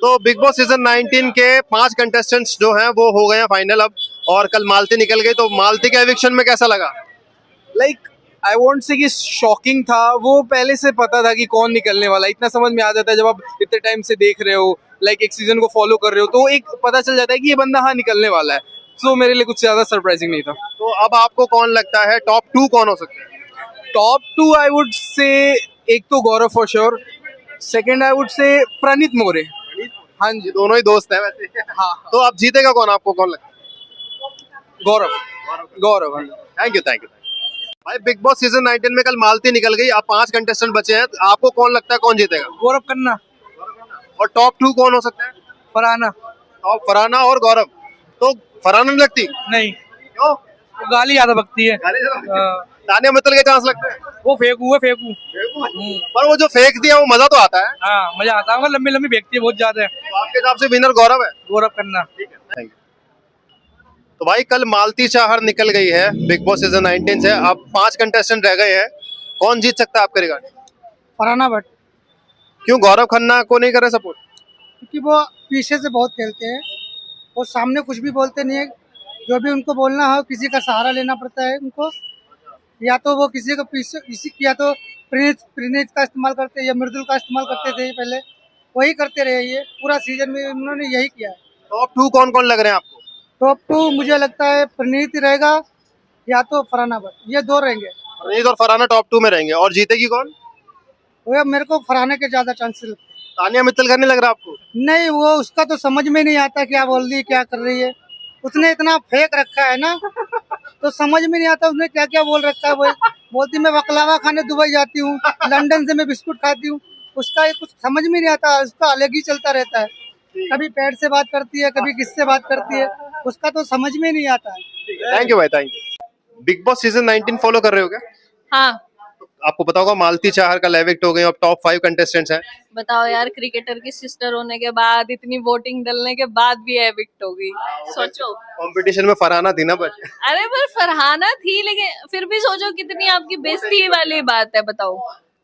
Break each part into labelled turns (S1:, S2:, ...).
S1: तो big boss season 19 के 5 contestants जो हैं वो हो गए हैं फाइनल अब, और कल मालती निकल गई। तो मालती के एविक्शन में कैसा लगा?
S2: लाइक आई वोंट से कि शॉकिंग था, वो पहले से पता था कि कौन निकलने वाला है। इतना समझ में आ जाता है जब आप इतने टाइम से देख रहे हो, लाइक एक सीजन को फॉलो कर रहे हो, तो एक पता चल जाता है कि ये बंदा हाँ निकलने वाला है। तो मेरे लिए कुछ ज्यादा सरप्राइजिंग नहीं था।
S1: तो अब आपको कौन लगता है टॉप 2 कौन हो सकते हैं?
S2: टॉप 2 आई वुड से, एक तो Gaurav for sure, second I would say Praneet मोरे। हाँ
S1: ये
S2: जी,
S1: दोनों ही दोस्त हैं वैसे।
S2: हाँ
S1: तो अब जीतेगा कौन, आपको कौन लगता
S2: गौरव गौरव हाँ।
S1: है? Thank you. भाई बिग बॉस सीजन 19 में कल मालती निकल गई, अब 5 कंटेस्टेंट बचे हैं। तो आपको कौन लगता है कौन जीतेगा?
S2: गौरव खन्ना,
S1: और टॉप 2 कौन हो सकता है?
S2: फरहाना।
S1: टॉप फरहाना और गौरव। तो फरहाना नहीं लगती
S2: नहीं,
S1: क्यों?
S2: वो गाली ज्यादा बकती है।
S1: तानिया मित्तल के चांस लगते हैं?
S2: वो फेंकू है, फेंकू।
S1: पर वो जो फेंक दिया वो मजा तो आता है।
S2: हाँ मजा आता है, लंबी लंबी फेंकती है बहुत ज्यादा है।
S1: तो आपके हिसाब से विनर गौरव है?
S2: गौरव खन्ना।
S1: Thank you. तो भाई कल मालती चाहर निकल गई है बिग बॉस सीजन 19 से, अब 5 कंटेस्टेंट रह गए हैं। कौन जीत सकता है आपके रिगार्ड?
S2: फरहाना भट्ट,
S1: क्यों गौरव खन्ना को नहीं करे सपोर्ट?
S2: क्योंकि वो पीछे से बहुत खेलते हैं और सामने कुछ भी बोलते नहीं है। जो भी उनको बोलना हो, किसी का सहारा लेना पड़ता है उनको। या तो वो किसी को पीछे या तो प्रीत का इस्तेमाल करते हैं या मृदुल का इस्तेमाल करते थे पहले, वही करते रहे। ये पूरा सीजन में उन्होंने यही किया है।
S1: टॉप 2 कौन कौन लग रहे हैं आपको?
S2: टॉप 2 मुझे लगता है प्रणीत रहेगा या तो फरहाना भट्ट, ये दो रहेंगे।
S1: प्रणीत और फरहाना टॉप 2 में रहेंगे। और जीतेगी कौन?
S2: वो मेरे को फरहाना के ज्यादा चांसेस लगते हैं।
S1: तानिया मित्तल का नहीं लग रहा आपको?
S2: नहीं, वो उसका तो समझ में नहीं आता क्या बोल रही है, क्या कर रही है। उसने इतना फेंक रखा है ना, तो समझ में नहीं आता उसने क्या क्या बोल रखा है। वो बोलती मैं बकलावा खाने दुबई जाती हूँ, लंदन से मैं बिस्कुट खाती हूँ। उसका ये कुछ समझ में नहीं आता, उसका अलग ही चलता रहता है। कभी पैर से बात करती है, कभी किससे बात करती है, उसका तो समझ में नहीं आता है।
S1: थैंक यू भाई, thank you. Big boss season 19 follow कर रहे हो क्या?
S3: हाँ।
S1: आपको पता होगा मालती चाहर कल एविक्ट हो गई, अब टॉप 5 कंटेस्टेंट्स हैं।
S3: बताओ यार, क्रिकेटर की सिस्टर होने के बाद, इतनी वोटिंग डलने के बाद भी एविक्ट हो गई। सोचो,
S1: कंपटीशन में फरहाना थी ना बट।
S3: अरे पर फरहाना थी, लेकिन फिर भी सोचो कितनी आपकी बेइज्जती वाली बात है। बताओ।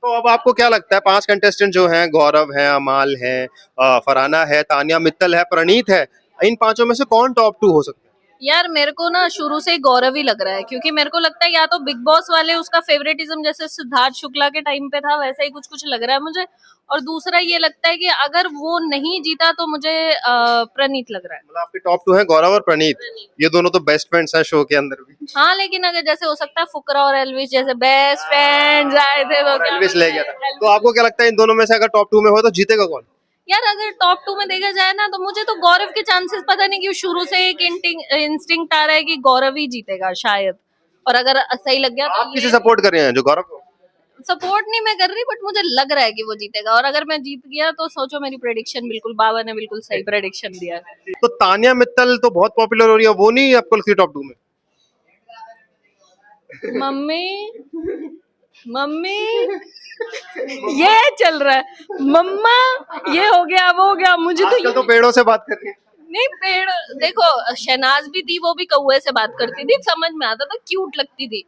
S1: तो अब आपको क्या लगता है 5 कंटेस्टेंट जो हैं, गौरव है, अमाल है, फरहाना है, तानिया मित्तल है, प्रणीत है, इन 5 में से कौन टॉप 2 हो सकता है?
S3: यार मेरे को ना शुरू से ही गौरव ही लग रहा है, क्योंकि मेरे को लगता है या तो बिग बॉस वाले उसका फेवरेटिज्म जैसे सिद्धार्थ शुक्ला के टाइम पे था, वैसा ही कुछ कुछ लग रहा है मुझे। और दूसरा ये लगता है कि अगर वो नहीं जीता तो मुझे प्रणीत लग रहा है।
S1: मतलब आपके टॉप 2 हैं गौरव और प्रणीत। ये दोनों तो बेस्ट फ्रेंड्स हैं शो के अंदर भी।
S3: हाँ, लेकिन अगर जैसे हो सकता है फुकरा और एल्विश जैसे बेस्ट फ्रेंड्स आए थे तो क्या
S1: एल्विश ले गया था। तो आपको क्या लगता है इन दोनों में से अगर टॉप 2 में हो तो जीतेगा कौन?
S3: यार अगर टॉप 2 में देखा जाए ना, तो मुझे तो गौरव के चांसेस पता नहीं क्यों शुरू से एक इंस्टिंक्ट आ रहा है कि गौरव ही जीतेगा शायद। और अगर सही लग गया
S1: आप
S3: तो
S1: किसे सपोर्ट कर रहे हैं, जो गौरव को?
S3: सपोर्ट नहीं मैं कर रही, बट मुझे लग रहा है कि वो जीतेगा। और अगर मैं जीत गया तो सोचो, मेरी प्रेडिक्शन बिल्कुल, बाबा ने बिल्कुल सही प्रेडिक्शन दिया है।
S1: तो तानिया मित्तल तो बहुत पॉपुलर हो रही है, वो नहीं आपको लगती टॉप 2 में?
S3: मम्मी मम्मी ये चल रहा है, मम्मा ये हो गया वो हो गया, मुझे
S1: आजकल तो पेड़ों से बात कर रही है।
S3: नहीं। पेड़ देखो, शहनाज भी थी, वो भी कौवे से बात करती थी, समझ में आता था, क्यूट लगती थी।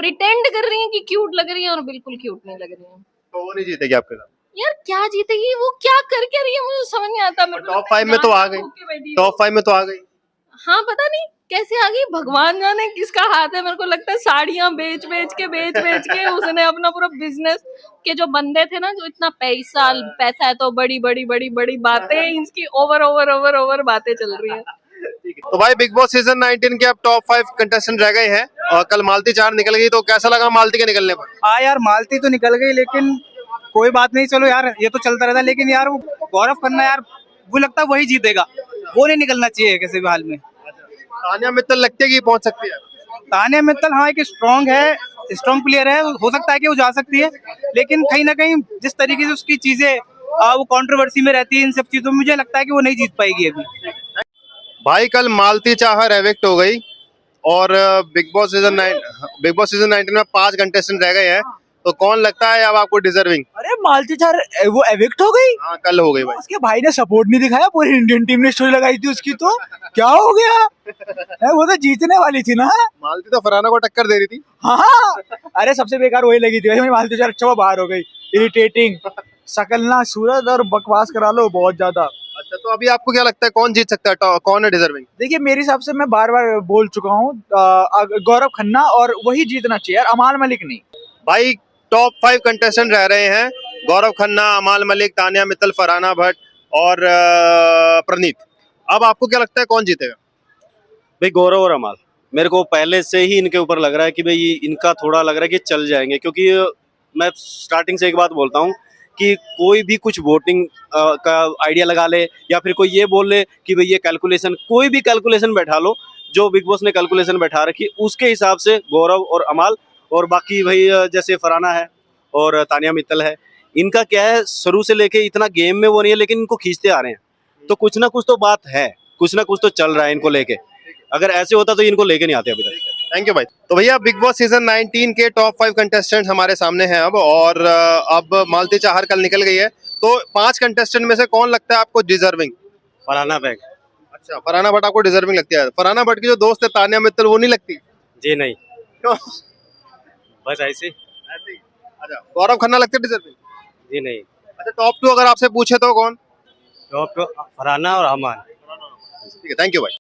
S3: प्रिटेंड कर रही है कि क्यूट लग रही है और बिल्कुल क्यूट नहीं लग रही है।
S1: तो वो नहीं जीतेगी आपके साथ?
S3: यार क्या जीतेगी वो, क्या करके रही है, मुझे समझ नहीं आता। मेरे को
S1: टॉप 5 में तो आ गई, टॉप 5 में तो आ गई।
S3: हाँ, पता नहीं कैसे आ गई, भगवान जाने किसका हाथ है। मेरे को लगता है साड़ियां बेच बेच के उसने अपना पूरा बिजनेस के जो बंदे थे ना, जो इतना पैसा है तो बड़ी बड़ी बड़ी बड़ी बातें, इसकी ओवर बातें चल रही है।
S1: तो भाई बिग बॉस सीजन 19 के अब टॉप 5 कंटेस्टेंट रह गए हैं और कल मालती चाहर निकल गई। तो कैसा लगा मालती के निकलने पर?
S2: हाँ यार, मालती तो निकल गई, लेकिन कोई बात नहीं, चलो यार ये तो चलता रहता। लेकिन यार वो गौरव खन्ना, यार वो लगता है वही जीतेगा, वो नहीं निकलना चाहिए किसी भी हाल में।
S1: तानिया मित्तल लगती है कि पहुंच सकती है?
S2: तानिया मित्तल हाँ एक स्ट्रॉन्ग प्लेयर है, हो सकता है कि वो जा सकती है। लेकिन कहीं ना कहीं जिस तरीके से उसकी चीजें वो कंट्रोवर्सी में रहती है, इन सब चीजों में मुझे लगता है कि वो नहीं जीत पाएगी अभी।
S1: भाई कल मालती चाहर एविक्ट हो गई और बिग बॉस सीजन 19 में 5 कंटेस्टेंट रह गए हैं। तो कौन लगता है अब आपको डिजर्विंग?
S4: अरे मालती चाहर वो एविक्ट हो गई?
S1: हाँ, कल हो गई भाई।
S4: उसके भाई ने सपोर्ट नहीं दिखाया, पूरी इंडियन टीम ने स्टोरी लगाई थी उसकी, तो क्या हो गया? वो तो जीतने वाली थी ना।
S1: मालती तो फरहाना को टक्कर दे रही थी।
S4: हाँ, अरे सबसे बेकार वही लगी थी भाई, मालती चाहर अच्छा वो बाहर हो गई। इरिटेटिंग, शकल ना सूरत और बकवास करा लो बहुत ज्यादा।
S1: अच्छा, तो अभी आपको क्या लगता है कौन जीत सकता है, कौन है डिजर्विंग?
S4: देखिए मेरे हिसाब से मैं बार बार बोल चुका हूँ, गौरव खन्ना, और वही जीतना चाहिए यार, अमाल मलिक नहीं।
S1: भाई टॉप 5 कंटेस्टेंट रह रहे हैं, गौरव खन्ना, अमाल मलिक, तानिया मित्तल, फरहाना भट्ट और प्रनीत। अब आपको क्या लगता है कौन जीतेगा?
S5: भाई गौरव और अमाल, मेरे को पहले से ही इनके ऊपर लग रहा है कि भाई इनका थोड़ा लग रहा है कि चल जाएंगे, क्योंकि मैं स्टार्टिंग से एक बात बोलता हूँ कि कोई भी कुछ वोटिंग का आइडिया लगा ले, या फिर कोई ये बोल ले कि भाई ये कैलकुलेशन, कोई भी कैलकुलेशन बैठा लो, जो बिग बॉस ने कैलकुलेशन बैठा रखी उसके हिसाब से गौरव और अमाल, और बाकी भाई जैसे फरहाना है और तानिया मित्तल है, इनका क्या है शुरू से लेके इतना गेम में वो नहीं है, लेकिन इनको खींचते आ रहे हैं, तो कुछ ना कुछ तो बात है, कुछ ना कुछ तो चल रहा है इनको लेके। अगर ऐसे होता तो इनको लेके नहीं आते अभी तक।
S1: थैंक यू भाई। तो भैया बिग बॉस सीजन 19 के टॉप 5 कंटेस्टेंट हमारे सामने हैं अब, और अब मालती चाहर कल निकल गई है, तो 5 कंटेस्टेंट में से कौन लगता है आपको डिजर्विंग?
S5: फरहाना बैग।
S1: अच्छा, फरहाना भट्ट आपको डिजर्विंग लगती है। फरहाना भट्ट की जो दोस्त है तानिया मित्तल, वो नहीं लगती?
S5: जी नहीं,
S1: क्यों?
S5: बस ऐसे।
S1: ऐसे ही। अच्छा, गौरव खन्ना लगते है डिजर्विंग?
S5: जी नहीं,
S1: अच्छा, टॉप 2 अगर आपसे पूछे तो कौन?
S5: तो फरहाना और अमान।
S1: ठीक है, थैंक यू भाई।